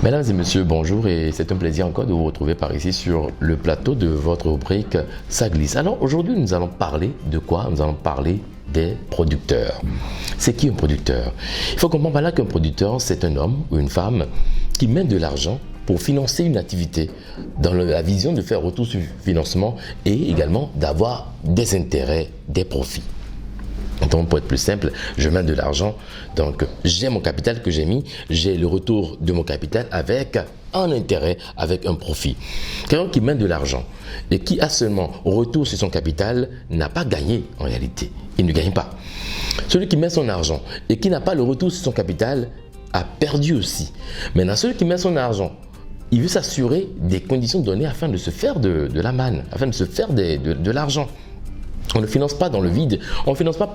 Mesdames et messieurs, bonjour et c'est un plaisir encore de vous retrouver par ici sur le plateau de votre rubrique Ça glisse. Alors aujourd'hui nous allons parler de quoi? Nous allons parler des producteurs. C'est qui un producteur? Il faut comprendre par là qu'un producteur c'est un homme ou une femme qui met de l'argent pour financer une activité dans la vision de faire retour sur financement et également d'avoir des intérêts, des profits. Donc pour être plus simple, je mets de l'argent, donc j'ai mon capital que j'ai mis, j'ai le retour de mon capital avec un intérêt, avec un profit. Quelqu'un qui met de l'argent et qui a seulement retour sur son capital n'a pas gagné en réalité, il ne gagne pas. Celui qui met son argent et qui n'a pas le retour sur son capital a perdu aussi. Maintenant celui qui met son argent, il veut s'assurer des conditions données afin de se faire de la manne, afin de se faire de l'argent. On ne finance pas dans le vide, on ne finance pas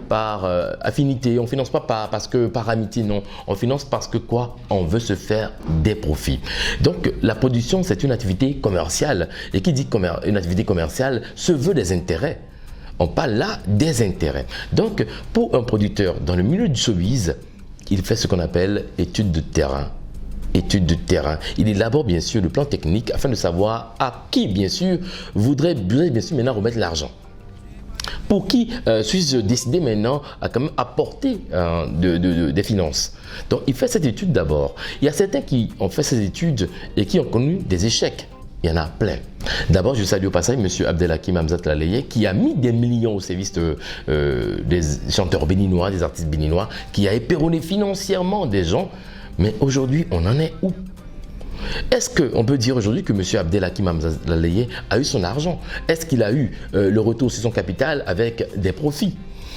par affinité, on ne finance pas par amitié, non. On finance parce que quoi? On veut se faire des profits. Donc la production c'est une activité commerciale et qui dit une activité commerciale se veut des intérêts. On parle là des intérêts. Donc pour un producteur dans le milieu du showbiz, il fait ce qu'on appelle étude de terrain. Étude de terrain. Il élabore bien sûr le plan technique afin de savoir à qui bien sûr voudrait bien sûr maintenant remettre l'argent. Pour qui suis-je décidé maintenant à quand même apporter des finances. Donc il fait cette étude d'abord. Il y a certains qui ont fait ces études et qui ont connu des échecs. Il y en a plein. D'abord, je salue au passage M. Abdelhakim Hamzat Laleye qui a mis des millions au service des chanteurs béninois, des artistes béninois, qui a éperonné financièrement des gens. Mais aujourd'hui, on en est où? Est-ce qu'on peut dire aujourd'hui que M. Abdelhakim Hamzat Laleye a eu son argent? Est-ce qu'il a eu le retour sur son capital avec des profits?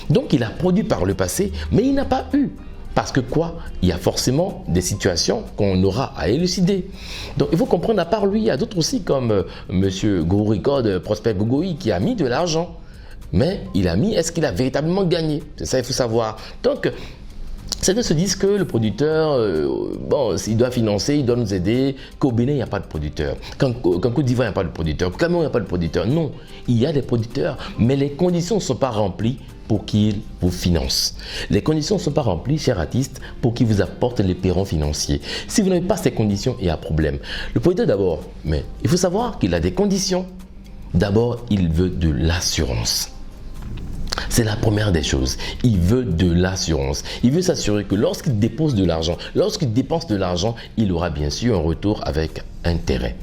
Donc il a produit par le passé, mais il n'a pas eu. Parce que quoi? Il y a forcément des situations qu'on aura à élucider. Donc il faut comprendre, à part lui, il y a d'autres aussi comme M. Gouricode, Prosper Gogoï qui a mis de l'argent. Mais il a mis, est-ce qu'il a véritablement gagné? C'est ça, il faut savoir. Donc, certains se disent que le producteur, bon, il doit financer, il doit nous aider, qu'au Bénin, il n'y a pas de producteur. Qu'en Côte d'Ivoire, il n'y a pas de producteur. Qu'au Cameroun, il n'y a pas de producteur. Non, il y a des producteurs, mais les conditions ne sont pas remplies pour qu'ils vous financent. Les conditions ne sont pas remplies, chers artistes, pour qu'ils vous apportent les paiements financiers. Si vous n'avez pas ces conditions, il y a un problème. Le producteur d'abord, mais il faut savoir qu'il a des conditions. D'abord, il veut de l'assurance. C'est la première des choses. Il veut de l'assurance. Il veut s'assurer que lorsqu'il dépose de l'argent, lorsqu'il dépense de l'argent, il aura bien sûr un retour avec intérêt.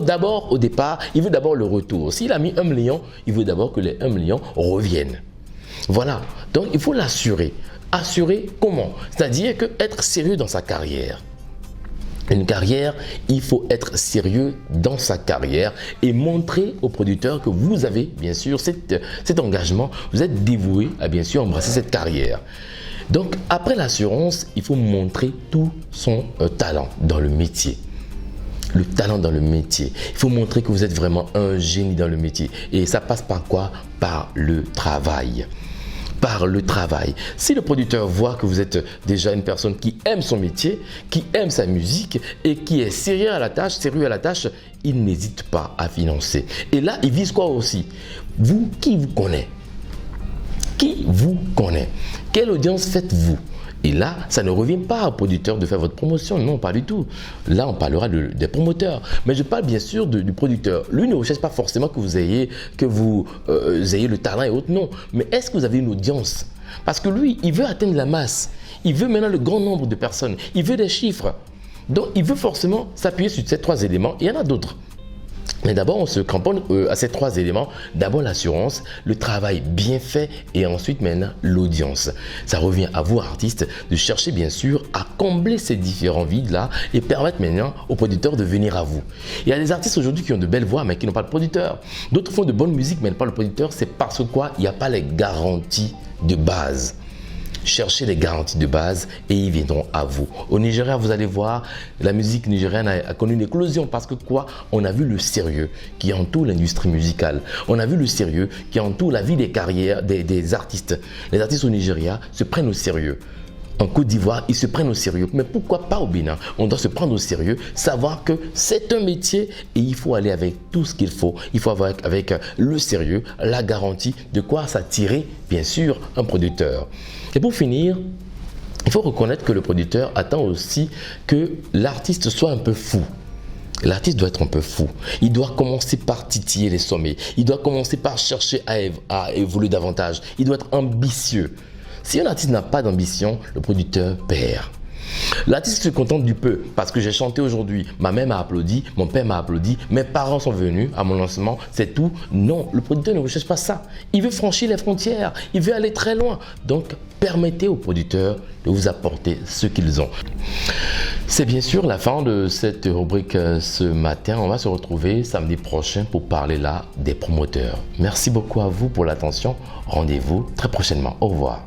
D'abord, au départ, il veut d'abord le retour. S'il a mis 1 million, il veut d'abord que les 1 million reviennent. Voilà. Donc, il faut l'assurer. Assurer comment? C'est-à-dire que être sérieux dans sa carrière. Une carrière, il faut être sérieux dans sa carrière et montrer au producteur que vous avez bien sûr cet engagement, vous êtes dévoué à bien sûr embrasser cette carrière. Donc après l'assurance, il faut montrer tout son talent dans le métier. Le talent dans le métier. Il faut montrer que vous êtes vraiment un génie dans le métier. Et ça passe par quoi? Par le travail. Par le travail. Si le producteur voit que vous êtes déjà une personne qui aime son métier, qui aime sa musique et qui est sérieux à la tâche, il n'hésite pas à financer. Et là, il vise quoi aussi? Vous, qui vous connaît? Qui vous connaît? Quelle audience faites-vous? Et là, ça ne revient pas au producteur de faire votre promotion, non, pas du tout. Là, on parlera des promoteurs. Mais je parle bien sûr du producteur. Lui ne recherche pas forcément que vous ayez le talent et autres, non. Mais est-ce que vous avez une audience? Parce que lui, il veut atteindre la masse. Il veut maintenant le grand nombre de personnes. Il veut des chiffres. Donc, il veut forcément s'appuyer sur ces 3 éléments. Il y en a d'autres. Mais d'abord, on se cramponne à ces 3 éléments. D'abord, l'assurance, le travail bien fait et ensuite maintenant l'audience. Ça revient à vous, artistes, de chercher bien sûr à combler ces différents vides-là et permettre maintenant aux producteurs de venir à vous. Il y a des artistes aujourd'hui qui ont de belles voix mais qui n'ont pas de producteur. D'autres font de bonne musique mais n'ont pas le producteur. C'est parce que quoi? Il n'y a pas les garanties de base. Cherchez les garanties de base et ils viendront à vous. Au Nigeria, vous allez voir, la musique nigérienne a connu une éclosion parce que quoi? On a vu le sérieux qui entoure l'industrie musicale. On a vu le sérieux qui entoure la vie des carrières des artistes. Les artistes au Nigeria se prennent au sérieux. en Côte d'Ivoire, ils se prennent au sérieux. Mais pourquoi pas au Bénin? On doit se prendre au sérieux, savoir que c'est un métier et il faut aller avec tout ce qu'il faut. Il faut avoir avec le sérieux, la garantie de quoi s'attirer, bien sûr, un producteur. Et pour finir, il faut reconnaître que le producteur attend aussi que l'artiste soit un peu fou. L'artiste doit être un peu fou. Il doit commencer par titiller les sommets. Il doit commencer par chercher à évoluer davantage. Il doit être ambitieux. Si un artiste n'a pas d'ambition, le producteur perd. L'artiste se contente du peu parce que j'ai chanté aujourd'hui, ma mère m'a applaudi, mon père m'a applaudi, mes parents sont venus à mon lancement, c'est tout. Non, le producteur ne recherche pas ça. Il veut franchir les frontières, il veut aller très loin. Donc, permettez aux producteurs de vous apporter ce qu'ils ont. C'est bien sûr la fin de cette rubrique ce matin. On va se retrouver samedi prochain pour parler là des promoteurs. Merci beaucoup à vous pour l'attention. Rendez-vous très prochainement. Au revoir.